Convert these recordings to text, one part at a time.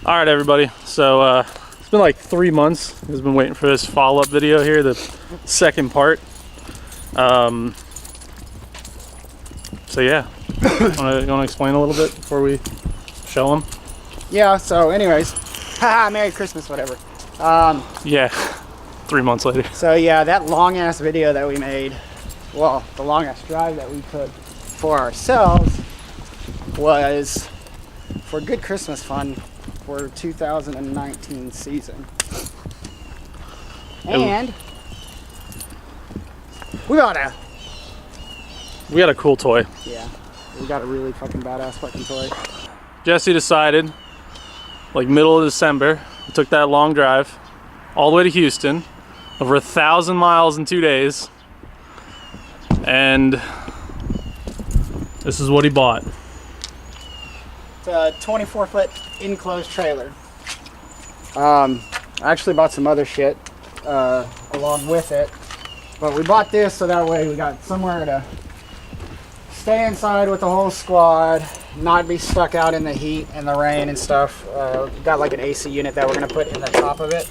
All right, everybody. So it's been like 3 months. I've been waiting for this follow-up video here, the second part. So yeah, you want to explain a little bit before we show them? Yeah. So, anyways, haha, Merry Christmas, whatever. Yeah, 3 months later. So yeah, that long ass video that we made, well, the long ass drive that we took for ourselves was for good Christmas fun for 2019 season. And we got a cool toy. Yeah, we got a really fucking badass fucking toy. Jesse decided, like middle of December, we took that long drive all the way to Houston, over 1,000 miles in 2 days, and this is what he bought. It's a 24-foot enclosed trailer. I actually bought some other shit along with it, but we bought this so that way we got somewhere to stay inside with the whole squad, not be stuck out in the heat and the rain and stuff. We got like an AC unit that we're gonna put in the top of it,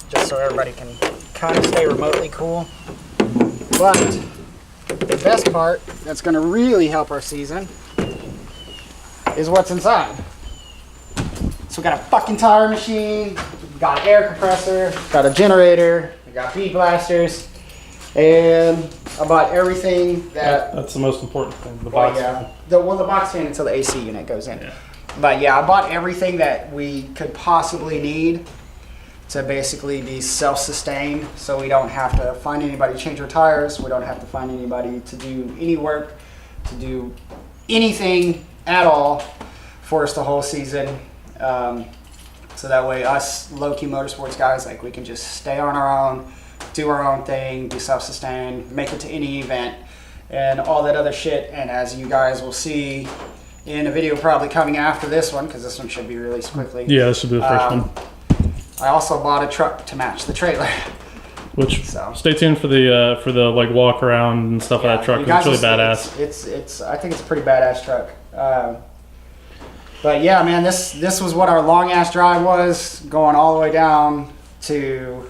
just so everybody can kind of stay remotely cool. But the best part that's gonna really help our season is what's inside. So we got a fucking tire machine, we got an air compressor, got a generator, we got bead blasters, and I bought everything That's the most important thing, the box fan. The box fan until the AC unit goes in. Yeah. But yeah, I bought everything that we could possibly need to basically be self-sustained, so we don't have to find anybody to change our tires, we don't have to find anybody to do any work, to do anything at all for us the whole season. So that way us low-key motorsports guys, like, we can just stay on our own, do our own thing, be self-sustained, make it to any event and all that other shit. And as you guys will see in a video probably coming after this one, because this one should be released quickly. Yeah, this should be the first one. I also bought a truck to match the trailer. Which, stay tuned for the like walk around and stuff of that truck. It's really badass. It's I think it's a pretty badass truck. But yeah, man, this was what our long ass drive was, going all the way down to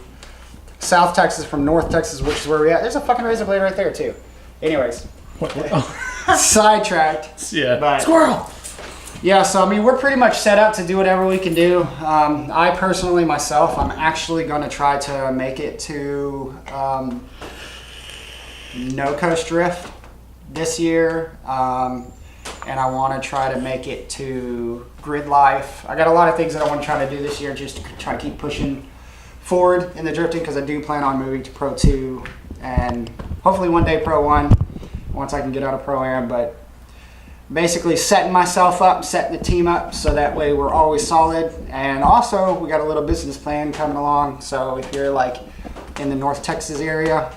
South Texas from North Texas, which is where we're at. There's a fucking razor blade right there too. Anyways, sidetracked. Yeah. But squirrel. Yeah, so I mean, we're pretty much set up to do whatever we can do. I personally, myself, I'm actually going to try to make it to No Coast Drift this year. And I want to try to make it to Grid Life. I got a lot of things that I want to try to do this year, just to try to keep pushing forward in the drifting, because I do plan on moving to Pro 2 and hopefully one day Pro 1 once I can get out of Pro-Am. But basically setting myself up, setting the team up, so that way we're always solid. And also we got a little business plan coming along, so if you're like in the North Texas area,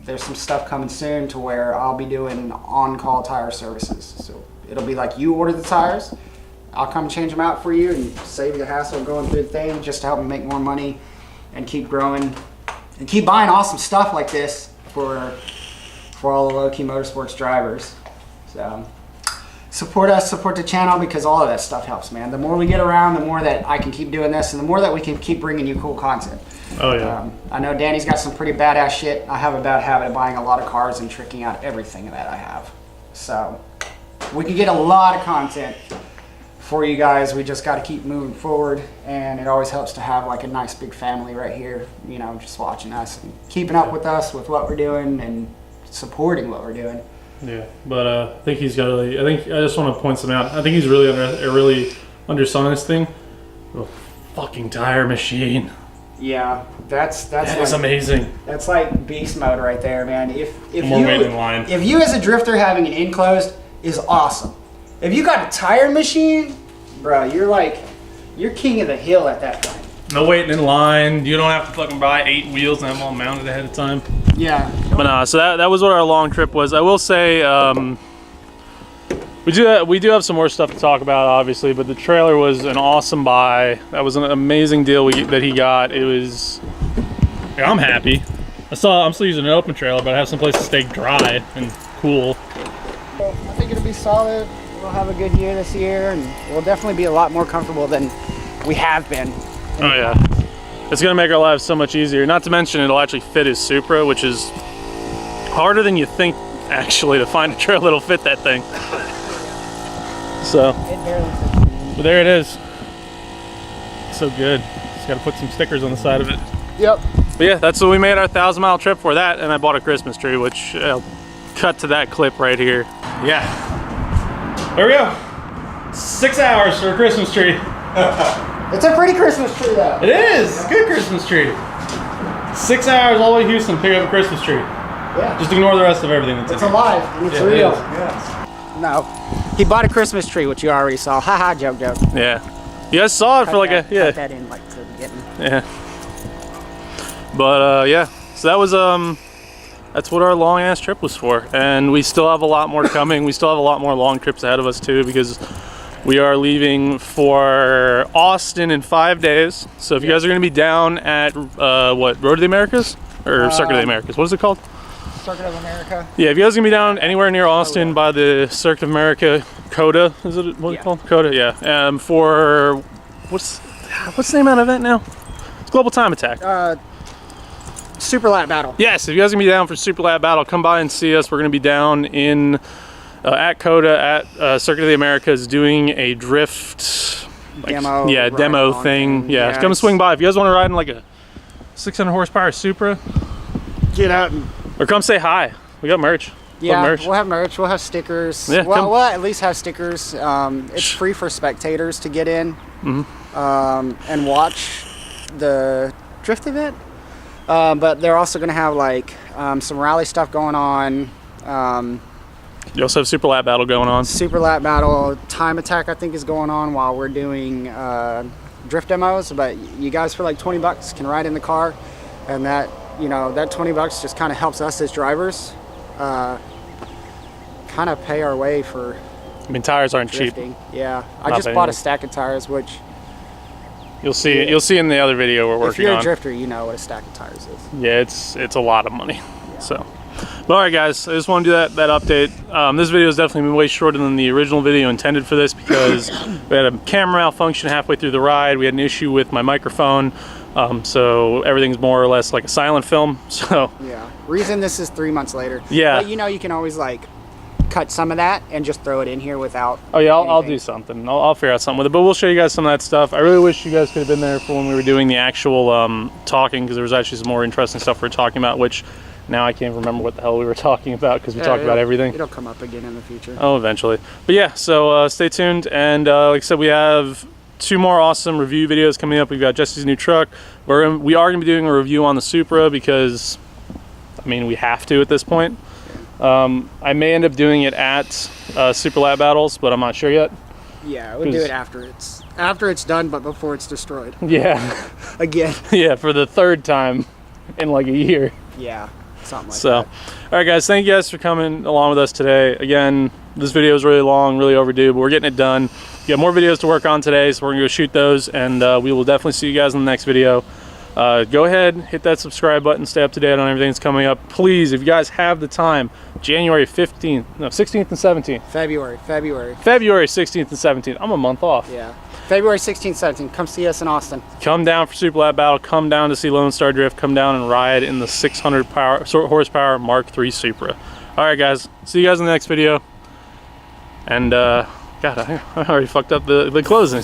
there's some stuff coming soon to where I'll be doing on-call tire services. So it'll be like, you order the tires, I'll come change them out for you and save you the hassle of going through the thing, just to help me make more money and keep growing and keep buying awesome stuff like this for all the low-key motorsports drivers. So support us, support the channel, because all of that stuff helps, man. The more we get around, the more that I can keep doing this, and the more that we can keep bringing you cool content. Oh yeah. I know Danny's got some pretty badass shit. I have a bad habit of buying a lot of cars and tricking out everything that I have. So we can get a lot of content for you guys. We just got to keep moving forward, and it always helps to have like a nice big family right here, you know, just watching us and keeping up with us with what we're doing and supporting what we're doing. Yeah, but I think he's got really. I just want to point some out. I think he's really underselling this thing. Oh, fucking tire machine. Yeah, that like, is amazing. That's like beast mode right there, man. If you as a drifter having an enclosed is awesome. If you got a tire machine, bro, you're king of the hill at that point. No waiting in line. You don't have to fucking buy 8 wheels and have them all mounted ahead of time. Yeah. But so that was what our long trip was. I will say we do have some more stuff to talk about, obviously, but the trailer was an awesome buy. That was an amazing deal that he got. It was. Yeah, I'm happy. I'm still using an open trailer, but I have some place to stay dry and cool. I think it'll be solid. we'll have a good year this year, and we'll definitely be a lot more comfortable than we have been. Oh yeah, it's gonna make our lives so much easier. Not to mention it'll actually fit his Supra, which is harder than you think actually to find a trail that'll fit that thing. So, It barely fits. but there it is. So good. Just gotta put some stickers on the side of it. Yep. But yeah, that's what we made our 1,000-mile trip for. That, and I bought a Christmas tree, which I'll cut to that clip right here. Yeah. There we go. 6 hours for a Christmas tree. It's a pretty Christmas tree though. It is. It's a good Christmas tree. 6 hours all the way to Houston to pick up a Christmas tree. Yeah. Just ignore the rest of everything that's in It's here. alive. And it's Yeah, real. it is. Yes. No. He bought a Christmas tree, which you already saw. Haha, joke. Yeah. You guys saw it for like Cut a, yeah. Cut that in like to the beginning. Yeah. But yeah, so that was that's what our long ass trip was for, and we still have a lot more coming. We still have a lot more long trips ahead of us too, because we are leaving for Austin in 5 days. So if you guys are going to be down at what, Road to the Americas or Circuit of the Americas, what is it called? Circuit of America. Yeah, if you guys are gonna be down anywhere near Austin by the Circuit of America, CoTA, is it what it's called? CoTA, yeah. For what's the name of that event now? It's Global Time Attack. Super lap battle. Yes, if you guys are gonna be down for Super Lab Battle, come by and see us. We're gonna be down in at CoTA at Circuit of the Americas doing a drift Demo. yeah, ride demo on thing. Yeah, come and it's- swing by if you guys want to ride in like a 600 horsepower Supra, Get out and or come say hi. We got merch. yeah, merch. we'll have merch. We'll have stickers. Yeah, well, come. we'll at least have stickers. It's free for spectators to get in and watch the drift event. But they're also going to have like some rally stuff going on. You also have Super Lap Battle going on. Super lap battle, time attack I think is going on while we're doing drift demos. But you guys for like $20 can ride in the car, and that, you know, that $20 just kind of helps us as drivers kind of pay our way for I mean, tires aren't drifting. cheap. Yeah, I Not just by bought any a stack of tires, which You'll see it. You'll see in the other video we're if working you're a on. drifter, you know what a stack of tires is. Yeah, it's a lot of money. So, but all right, guys, I just want to do that update. This video has definitely been way shorter than the original video intended for this, because we had a camera malfunction halfway through the ride. We had an issue with my microphone, so everything's more or less like a silent film. So Yeah. Reason this is 3 months later. Yeah. But you know, you can always like cut some of that and just throw it in here without. oh yeah, I'll anything. do something. I'll figure out something with it. But we'll show you guys some of that stuff. I really wish you guys could have been there for when we were doing the actual talking, because there was actually some more interesting stuff we were talking about, which now I can't remember what the hell we were talking about, because we talked about everything. It'll come up again in the future. Oh, eventually. But yeah, so stay tuned. And like I said, we have 2 more awesome review videos coming up. We've got Jesse's new truck. We are going to be doing a review on the Supra, because, I mean, we have to at this point. I may end up doing it at Super Lab Battles, but I'm not sure yet. Yeah, we'll do it after it's done, but before it's destroyed. Yeah. Again. Yeah, for the 3rd time in like a year. Yeah, something like So, that. all right, guys, thank you guys for coming along with us today. Again, this video is really long, really overdue, but we're getting it done. We got more videos to work on today, so we're gonna go shoot those, and we will definitely see you guys in the next video. Go ahead, hit that subscribe button, stay up to date on everything that's coming up. Please, if you guys have the time, January 16th and 17th. February. February 16th and 17th. I'm a month off. Yeah. February 16th, 17th. Come see us in Austin. Come down for Super Lab Battle. Come down to see Lone Star Drift. Come down and ride in the 600 horsepower Mark III Supra. All right, guys. See you guys in the next video. And God, I already fucked up the closing.